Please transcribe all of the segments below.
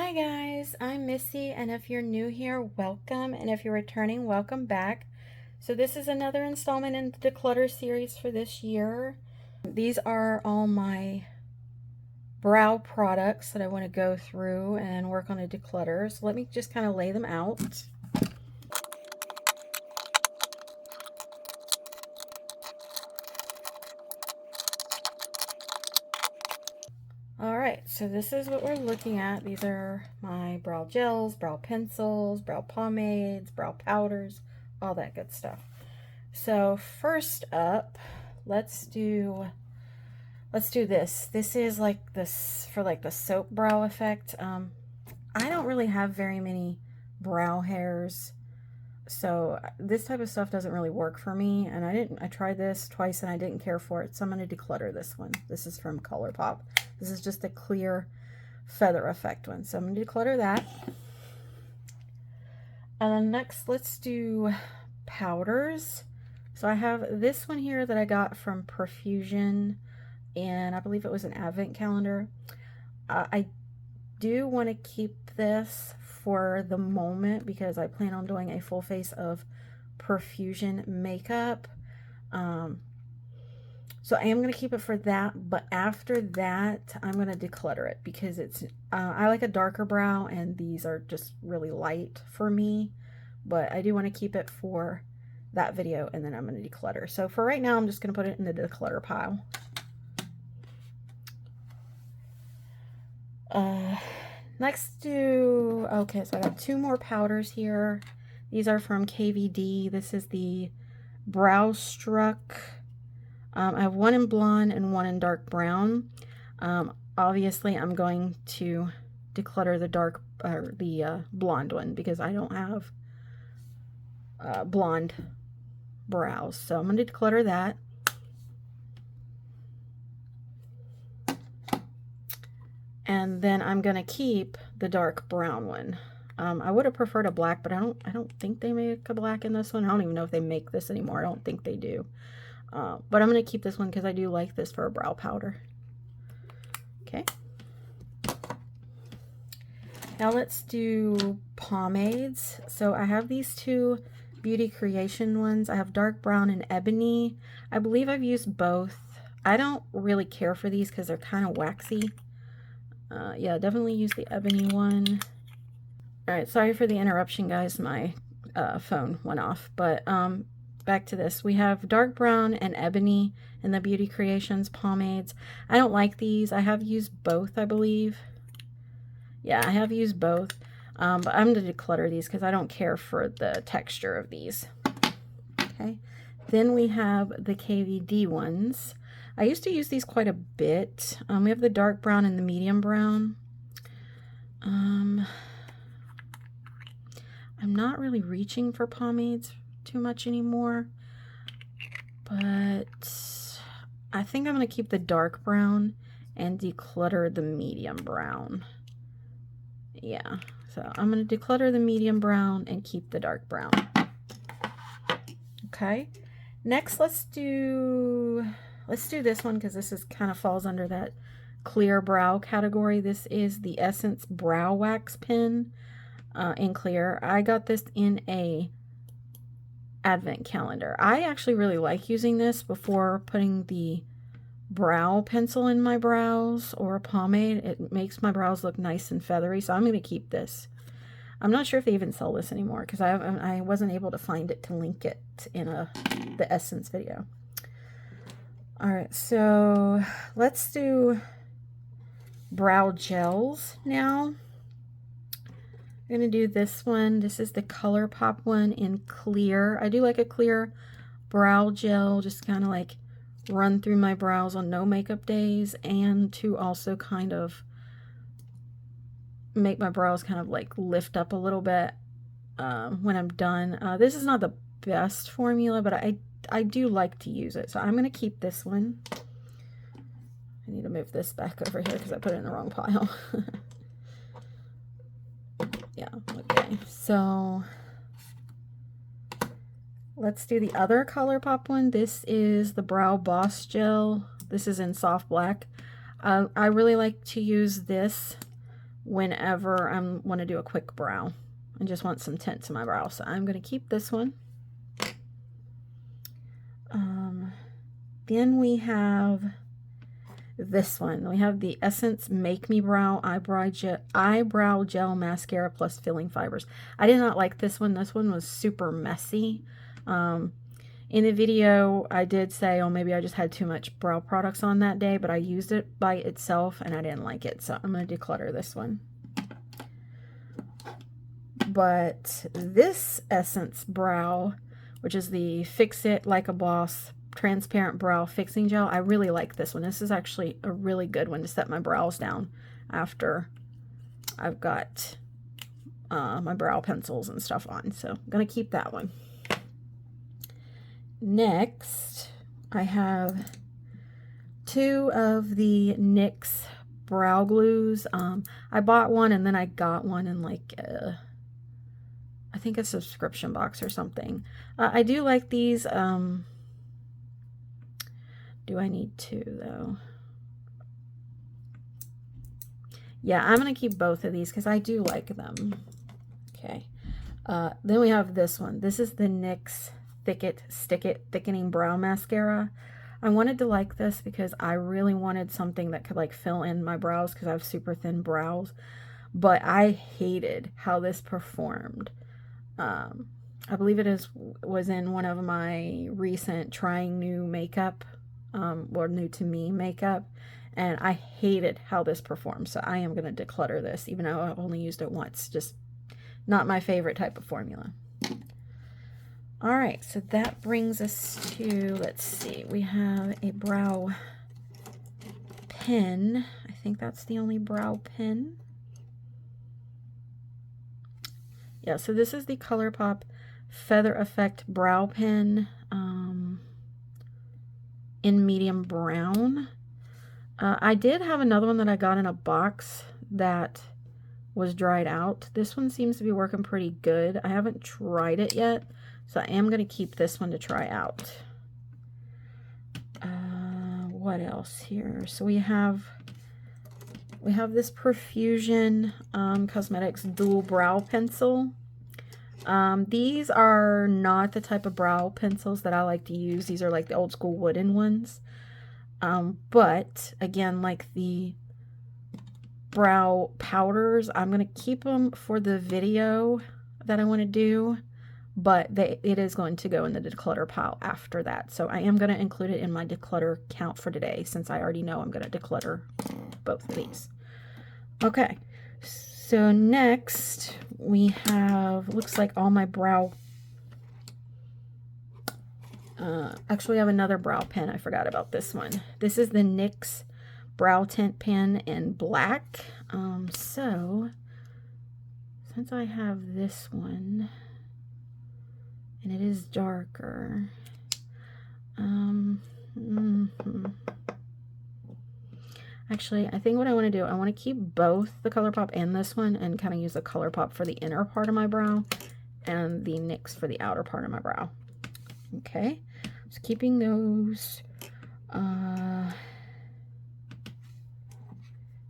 Hi guys, I'm Missy, and if you're new here, welcome, and if you're returning, welcome back. So this is another installment in the Declutter series for this year. These are all my brow products that I want to go through and work on a declutter. So let me just kind of lay them out. Alright, so this is what we're looking at. These are my brow gels, brow pencils, brow pomades, brow powders, all that good stuff. So first up, let's do this. This is like this for like the soap brow effect. I don't really have very many brow hairs, so this type of stuff doesn't really work for me, and I tried this twice and I didn't care for it, so I'm going to declutter this one. This is from ColourPop. This is just a clear feather effect one, so I'm going to declutter that. And then next, let's do powders. So I have this one here that I got from Profusion, and I believe it was an advent calendar. I do want to keep this for the moment because I plan on doing a full face of Profusion makeup. So I am going to keep it for that, but after that, I'm going to declutter it because it's, I like a darker brow and these are just really light for me, but I do want to keep it for that video and then I'm going to declutter. So for right now, I'm just going to put it in the declutter pile. Next okay, so I got two more powders here. These are from KVD. This is the Brow Struck. I have one in blonde and one in dark brown. Obviously, I'm going to declutter the blonde one because I don't have blonde brows. So I'm going to declutter that. And then I'm going to keep the dark brown one. I would have preferred a black, but I don't think they make a black in this one. I don't even know if they make this anymore. I don't think they do. But I'm going to keep this one because I do like this for a brow powder. Okay. Now let's do pomades. So I have these two Beauty Creation ones. I have dark brown and ebony. I believe I've used both. I don't really care for these because they're kind of waxy. Yeah, definitely use the ebony one. Alright, sorry for the interruption, guys. My phone went off. But back to this. We have dark brown and ebony in the Beauty Creations pomades. I don't like these. I have used both, I believe. Yeah, I have used both. But I'm going to declutter these because I don't care for the texture of these. Okay. Then we have the KVD ones. I used to use these quite a bit. We have the dark brown and the medium brown. I'm not really reaching for pomades too much anymore, but I think I'm going to keep the dark brown and declutter the medium brown. Yeah, so I'm going to declutter the medium brown and keep the dark brown. Okay, next let's do this one because this is kind of falls under that clear brow category. This is the Essence Brow Wax Pen in clear. I got this in a advent calendar. I actually really like using this before putting the brow pencil in my brows or a pomade. It makes my brows look nice and feathery, so I'm going to keep this. I'm not sure if they even sell this anymore because I wasn't able to find it to link it in the Essence video. Alright, so let's do brow gels now. I'm going to do this one. This is the ColourPop one in clear. I do like a clear brow gel, just kind of like run through my brows on no makeup days, and to also kind of make my brows kind of like lift up a little bit when I'm done. This is not the best formula, but I do like to use it, so I'm going to keep this one. I need to move this back over here because I put it in the wrong pile. Yeah, okay, so let's do the other ColourPop one. This is the Brow Boss Gel. This is in soft black. I really like to use this whenever I want to do a quick brow and just want some tint to my brow. So I'm going to keep this one. Then we have this one. We have the Essence Make Me Brow Eyebrow Gel Mascara plus Filling Fibers. I did not like this one. This one was super messy. In the video, I did say, oh, maybe I just had too much brow products on that day, but I used it by itself and I didn't like it. So I'm going to declutter this one. But this Essence Brow, which is the Fix It Like a Boss Transparent Brow Fixing Gel, I really like this one. This is actually a really good one to set my brows down after I've got my brow pencils and stuff on. So I'm going to keep that one. Next, I have 2 of the NYX brow glues. I bought one and then I got one in like I think a subscription box or something. I do like these. Do I need 2 though? Yeah, I'm going to keep both of these because I do like them. Okay. Then we have this one. This is the NYX Thick It, Stick It Thickening Brow Mascara. I wanted to like this because I really wanted something that could like fill in my brows because I have super thin brows. But I hated how this performed. I believe it was in one of my recent trying new makeup, or new to me makeup, and I hated how this performed. So I am going to declutter this, even though I only used it once. Just not my favorite type of formula. All right, so that brings us to, let's see, we have a brow pen. I think that's the only brow pen. Yeah, so this is the ColourPop Feather Effect Brow Pen in medium brown. I did have another one that I got in a box that was dried out. This one seems to be working pretty good. I haven't tried it yet, so I am going to keep this one to try out. What else here? So we have this Profusion Cosmetics Dual Brow Pencil. These are not the type of brow pencils that I like to use. These are like the old school wooden ones. But again, like the brow powders, I'm going to keep them for the video that I want to do, but it is going to go in the declutter pile after that. So I am going to include it in my declutter count for today, since I already know I'm going to declutter both of these. Okay, so next we have, looks like all my brow, actually I have another brow pen. I forgot about this one. This is the NYX Brow Tint Pen in black. So since I have this one and it is darker, actually, I think what I want to do, I want to keep both the ColourPop and this one and kind of use the ColourPop for the inner part of my brow and the NYX for the outer part of my brow. Okay, just keeping those.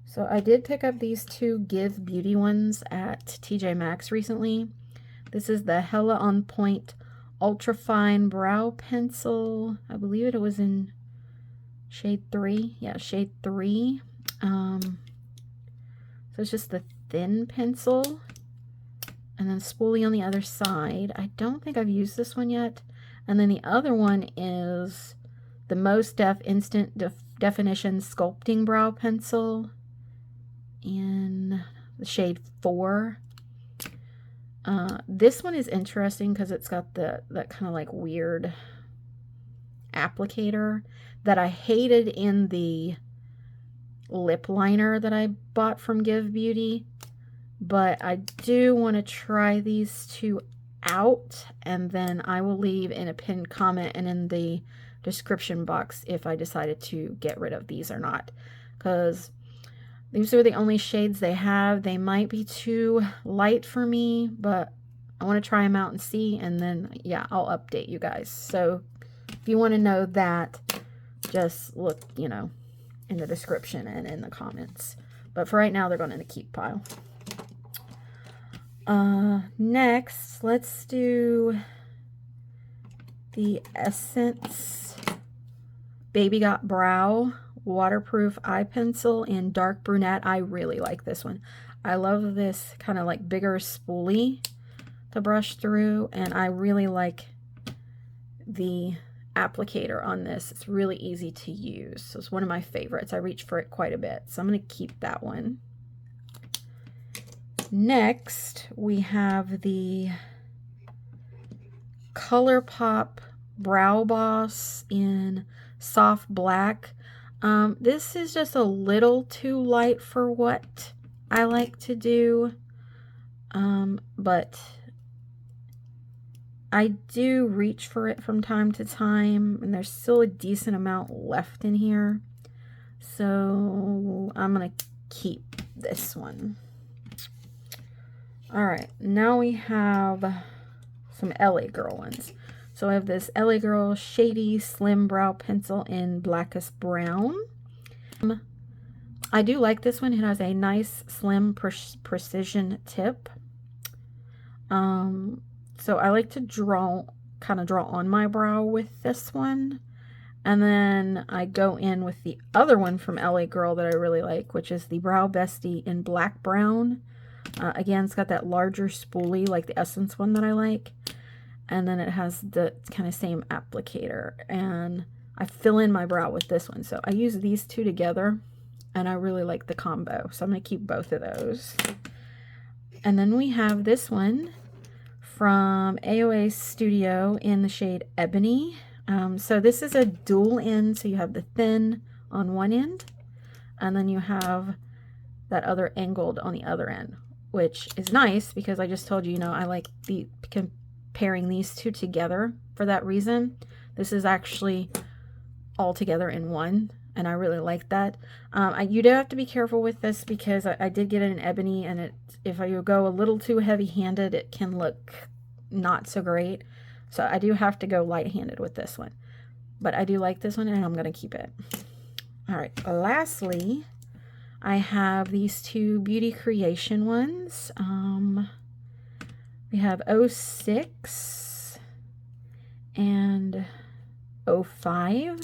So I did pick up these 2 Give Beauty ones at TJ Maxx recently. This is the Hella On Point Ultra Fine Brow Pencil. I believe it was in shade 3. Yeah, shade 3. So it's just the thin pencil. And then spoolie on the other side. I don't think I've used this one yet. And then the other one is the Most Def Instant Definition Sculpting Brow Pencil in the shade 4. This one is interesting because it's got that kind of like weird applicator that I hated in the lip liner that I bought from Give Beauty. But I do want to try these 2 out, and then I will leave in a pinned comment and in the description box if I decided to get rid of these or not, because these are the only shades they have. They might be too light for me, but I want to try them out and see, and then yeah, I'll update you guys. So if you want to know that, just look, you know, in the description and in the comments. But for right now, they're going in the keep pile. Next, let's do the Essence Baby Got Brow Waterproof Eye Pencil in Dark Brunette. I really like this one. I love this kind of like bigger spoolie to brush through, and I really like the applicator on this. It's really easy to use. So it's one of my favorites. I reach for it quite a bit, so I'm going to keep that one. Next, we have the ColourPop Brow Boss in Soft Black. This is just a little too light for what I like to do, but I do reach for it from time to time, and there's still a decent amount left in here, so I'm going to keep this one. Alright, now we have some LA Girl ones. So I have this LA Girl Shady Slim Brow Pencil in Blackest Brown. I do like this one. It has a nice slim precision tip. So I like to kind of draw on my brow with this one. And then I go in with the other one from LA Girl that I really like, which is the Brow Bestie in Black Brown. Again, it's got that larger spoolie like the Essence one that I like. And then it has the kind of same applicator. And I fill in my brow with this one. So I use these two together, and I really like the combo. So I'm going to keep both of those. And then we have this one from AOA Studio in the shade Ebony. So this is a dual end. So you have the thin on one end, and then you have that other angled on the other end, which is nice because I just told you, I like pairing these two together for that reason. This is actually all together in one, and I really like that. You do have to be careful with this because I did get it in Ebony, and if you go a little too heavy-handed, it can look not so great. So I do have to go light-handed with this one. But I do like this one, and I'm going to keep it. All right, lastly, I have these two Beauty Creation ones. We have 06 and 05.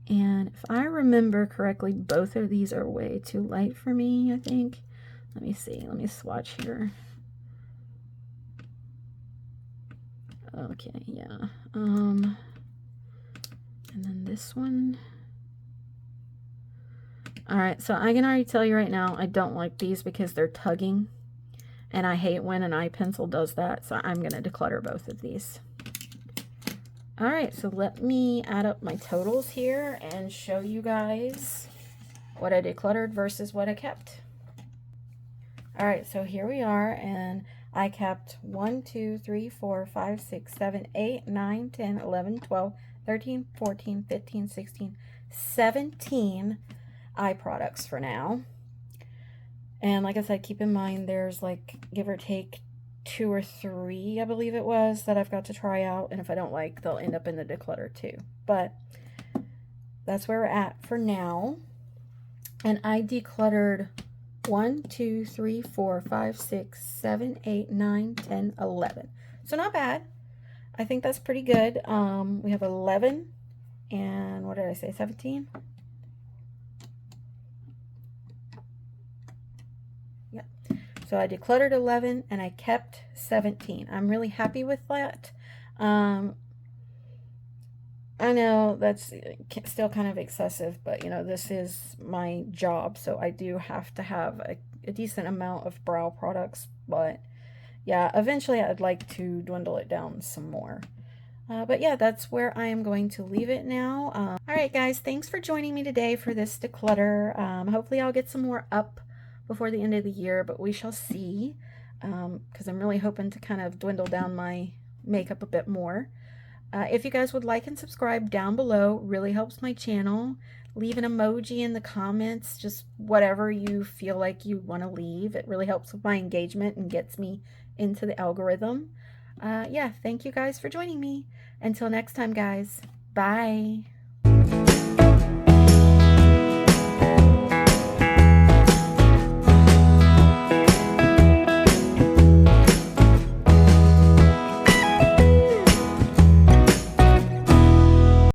And if I remember correctly, both of these are way too light for me, I think. Let me see. Let me swatch here. Okay, yeah. And then this one. Alright, so I can already tell you right now, I don't like these because they're tugging. And I hate when an eye pencil does that, so I'm going to declutter both of these. Alright, so let me add up my totals here and show you guys what I decluttered versus what I kept. Alright, so here we are, and I kept 1, 2, 3, 4, 5, 6, 7, 8, 9, 10, 11, 12, 13, 14, 15, 16, 17 eye products for now. And like I said, keep in mind there's like give or take 2 or 3, I believe it was, that I've got to try out, and if I don't like, they'll end up in the declutter too. But that's where we're at for now. And I decluttered 1, 2, 3, 4, 5, 6, 7, 8, 9, 10, 11. So not bad. I think that's pretty good. We have 11 and what did I say, 17? Yep. So I decluttered 11 and I kept 17. I'm really happy with that. I know that's still kind of excessive, but this is my job, so I do have to have a decent amount of brow products. But yeah, eventually I'd like to dwindle it down some more. But yeah, that's where I am going to leave it now. Alright guys, thanks for joining me today for this declutter. Hopefully I'll get some more up before the end of the year, but we shall see, because I'm really hoping to kind of dwindle down my makeup a bit more. If you guys would like and subscribe down below, really helps my channel. Leave an emoji in the comments, just whatever you feel like you want to leave. It really helps with my engagement and gets me into the algorithm. Yeah, thank you guys for joining me. Until next time, guys. Bye.